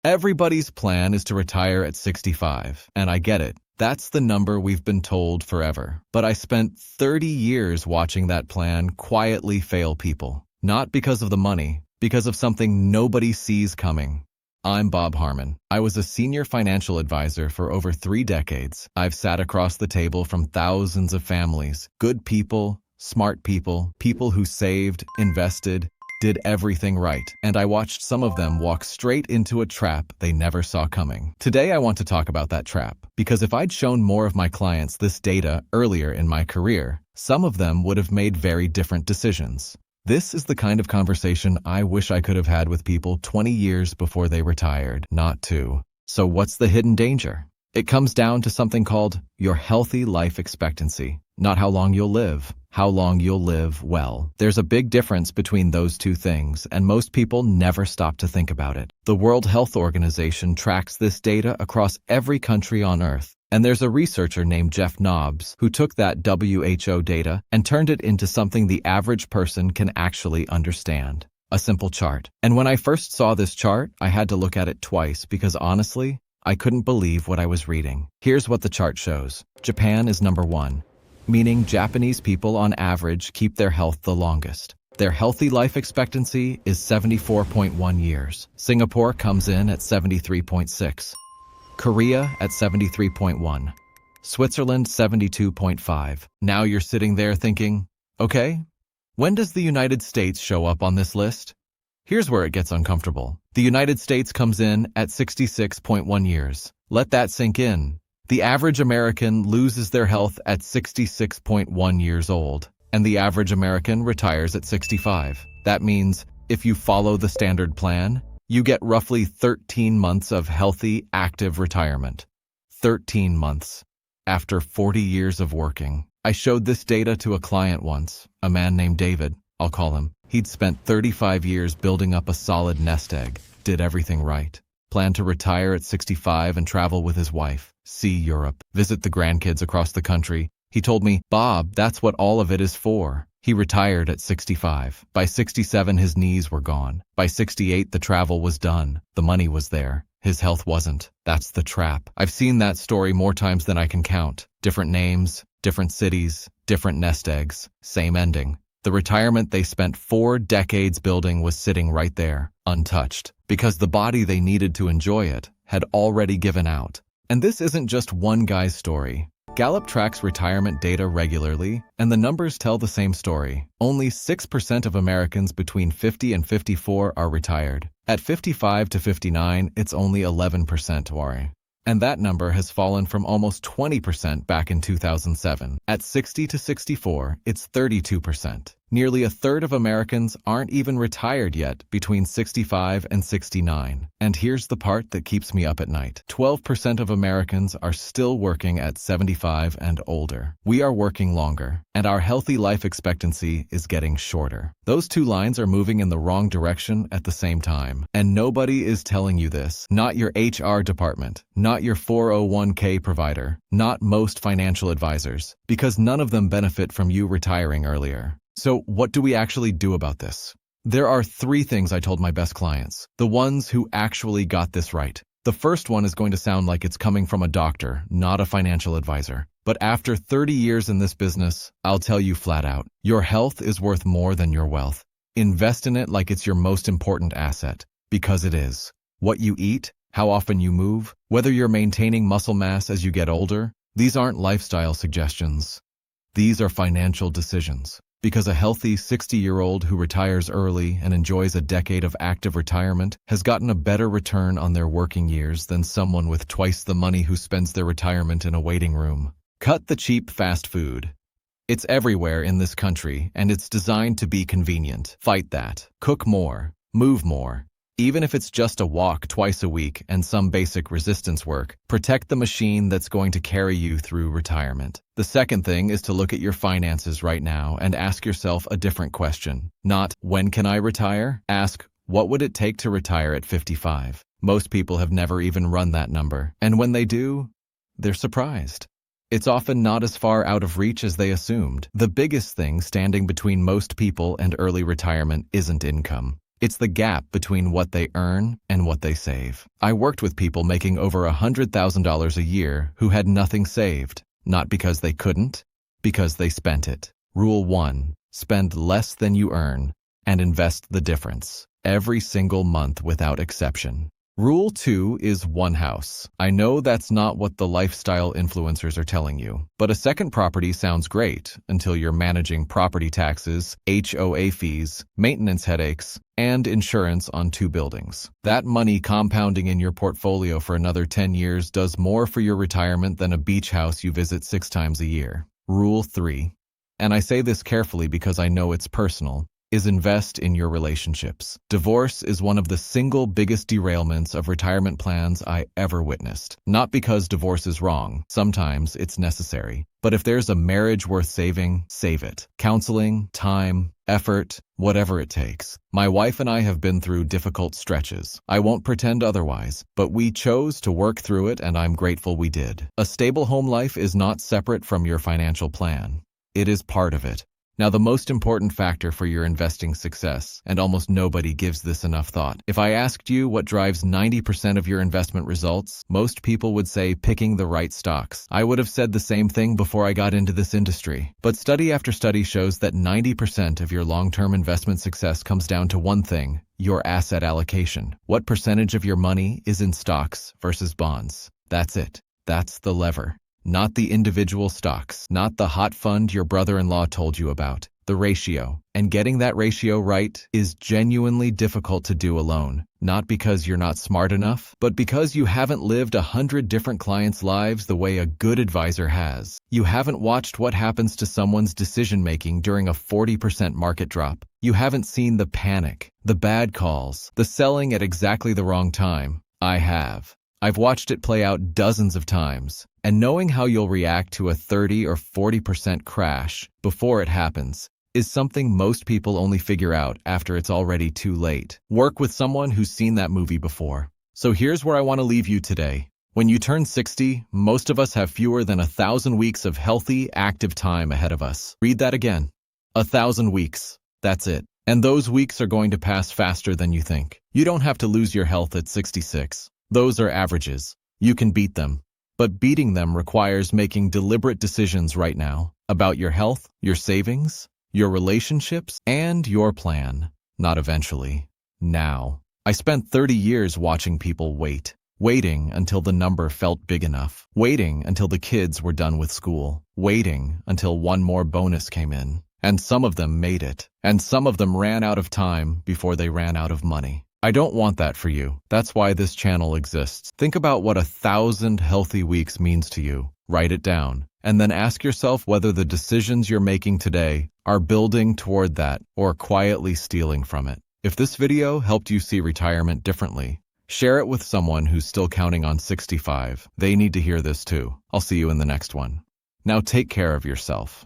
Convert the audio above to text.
Everybody's plan is to retire at 65, and I get it. That's the number we've been told forever. But I spent 30 years watching that plan quietly fail people. Not because of the money, because of something nobody sees coming. I'm Bob Harmon. I was a senior financial advisor for over 3 decades. I've sat across the table from thousands of families, good people, smart people, people who saved, invested, did everything right, and I watched some of them walk straight into a trap they never saw coming. Today I want to talk about that trap, because if I'd shown more of my clients this data earlier in my career, some of them would have made very different decisions. This is the kind of conversation I wish I could have had with people 20 years before they retired, not 2. So what's the hidden danger? It comes down to something called your healthy life expectancy. Not how long you'll live, how long you'll live well. There's a big difference between those two things, and most people never stop to think about it. The World Health Organization tracks this data across every country on Earth. And there's a researcher named Jeff Nobbs who took that WHO data and turned it into something the average person can actually understand. A simple chart. And when I first saw this chart, I had to look at it twice because honestly, I couldn't believe what I was reading. Here's what the chart shows. Japan is number 1, meaning Japanese people on average keep their health the longest. Their healthy life expectancy is 74.1 years. Singapore comes in at 73.6. Korea at 73.1. Switzerland 72.5. Now you're sitting there thinking, okay, when does the United States show up on this list? Here's where it gets uncomfortable. The United States comes in at 66.1 years. Let that sink in. The average American loses their health at 66.1 years old, and the average American retires at 65. That means if you follow the standard plan, you get roughly 13 months of healthy, active retirement. 13 months. After 40 years of working. I showed this data to a client once, a man named David, I'll call him. He'd spent 35 years building up a solid nest egg, did everything right. Planned to retire at 65 and travel with his wife, see Europe, visit the grandkids across the country. He told me, Bob, that's what all of it is for. He retired at 65. By 67, his knees were gone. By 68, the travel was done. The money was there. His health wasn't. That's the trap. I've seen that story more times than I can count. Different names, different cities, different nest eggs, same ending. The retirement they spent 4 decades building was sitting right there, untouched, because the body they needed to enjoy it had already given out. And this isn't just one guy's story. Gallup tracks retirement data regularly, and the numbers tell the same story. Only 6% of Americans between 50 and 54 are retired. At 55 to 59, it's only 11% worry. And that number has fallen from almost 20% back in 2007. At 60 to 64, it's 32%. Nearly a third of Americans aren't even retired yet between 65 and 69. And here's the part that keeps me up at night. 12% of Americans are still working at 75 and older. We are working longer, and our healthy life expectancy is getting shorter. Those two lines are moving in the wrong direction at the same time. And nobody is telling you this. Not your HR department, not your 401k provider, not most financial advisors, because none of them benefit from you retiring earlier. So what do we actually do about this? There are 3 things I told my best clients, the ones who actually got this right. The first one is going to sound like it's coming from a doctor, not a financial advisor. But after 30 years in this business, I'll tell you flat out, your health is worth more than your wealth. Invest in it like it's your most important asset, because it is. What you eat, how often you move, whether you're maintaining muscle mass as you get older, these aren't lifestyle suggestions. These are financial decisions. Because a healthy 60-year-old who retires early and enjoys a decade of active retirement has gotten a better return on their working years than someone with twice the money who spends their retirement in a waiting room. Cut the cheap fast food. It's everywhere in this country, and it's designed to be convenient. Fight that. Cook more. Move more. Even if it's just a walk twice a week and some basic resistance work, protect the machine that's going to carry you through retirement. The second thing is to look at your finances right now and ask yourself a different question. Not, when can I retire? Ask, what would it take to retire at 55? Most people have never even run that number. And when they do, they're surprised. It's often not as far out of reach as they assumed. The biggest thing standing between most people and early retirement isn't income. It's the gap between what they earn and what they save. I worked with people making over $100,000 a year who had nothing saved, not because they couldn't, because they spent it. Rule 1. Spend less than you earn and invest the difference every single month without exception. Rule 2 is one house. I know that's not what the lifestyle influencers are telling you, but a second property sounds great until you're managing property taxes, HOA fees, maintenance headaches, and insurance on 2 buildings. That money compounding in your portfolio for another 10 years does more for your retirement than a beach house you visit 6 times a year. Rule 3, and I say this carefully because I know it's personal, is invest in your relationships. Divorce is one of the single biggest derailments of retirement plans I ever witnessed. Not because divorce is wrong, sometimes it's necessary. But if there's a marriage worth saving, save it. Counseling, time, effort, whatever it takes. My wife and I have been through difficult stretches. I won't pretend otherwise, but we chose to work through it and I'm grateful we did. A stable home life is not separate from your financial plan. It is part of it. Now, the most important factor for your investing success, and almost nobody gives this enough thought. If I asked you what drives 90% of your investment results, most people would say picking the right stocks. I would have said the same thing before I got into this industry. But study after study shows that 90% of your long-term investment success comes down to one thing: your asset allocation. What percentage of your money is in stocks versus bonds? That's it. That's the lever. Not the individual stocks, not the hot fund your brother-in-law told you about, the ratio. And getting that ratio right is genuinely difficult to do alone, not because you're not smart enough, but because you haven't lived 100 different clients' lives the way a good advisor has. You haven't watched what happens to someone's decision-making during a 40% market drop. You haven't seen the panic, the bad calls, the selling at exactly the wrong time. I have. I've watched it play out dozens of times, and knowing how you'll react to a 30 or 40% crash before it happens is something most people only figure out after it's already too late. Work with someone who's seen that movie before. So here's where I want to leave you today. When you turn 60, most of us have fewer than 1,000 weeks of healthy, active time ahead of us. Read that again. 1,000 weeks. That's it. And those weeks are going to pass faster than you think. You don't have to lose your health at 66. Those are averages. You can beat them. But beating them requires making deliberate decisions right now about your health, your savings, your relationships, and your plan. Not eventually. Now. I spent 30 years watching people waiting until the number felt big enough, waiting until the kids were done with school, waiting until one more bonus came in. And some of them made it, and some of them ran out of time before they ran out of money. I don't want that for you. That's why this channel exists. Think about what 1,000 healthy weeks means to you. Write it down. And then ask yourself whether the decisions you're making today are building toward that or quietly stealing from it. If this video helped you see retirement differently, share it with someone who's still counting on 65. They need to hear this too. I'll see you in the next one. Now take care of yourself.